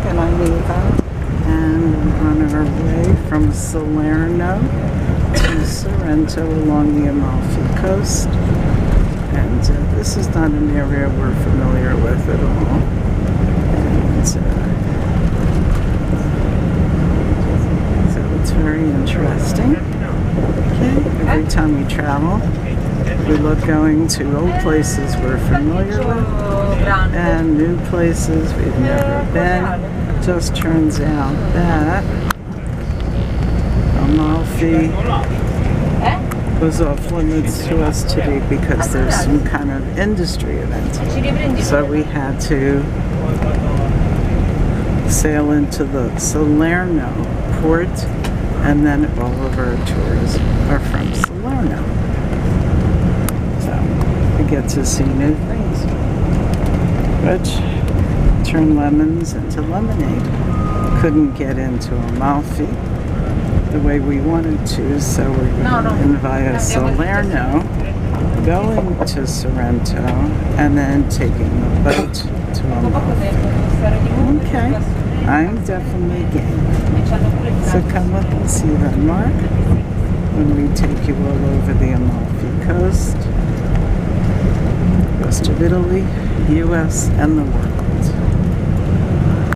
and I'm Eva, and we're on our way from Salerno to Sorrento along the Amalfi Coast. And this is not an area we're familiar with at all. And so it's very interesting. Okay, every time we travel, we look going to old places we're familiar with and new places we've never been. Just turns out that Amalfi was off limits to us today because there's some kind of industry event. So we had to sail into the Salerno port, and then all of our tours are from Salerno. So we get to see new things, which turn lemons into lemonade. Couldn't get into Amalfi the way we wanted to, so we're in via Salerno, going to Sorrento, and then taking the boat to Amalfi. Okay, I'm definitely game. So come up and see that, Mark, when we take you all over the Amalfi Coast, rest of Italy, US, and the world.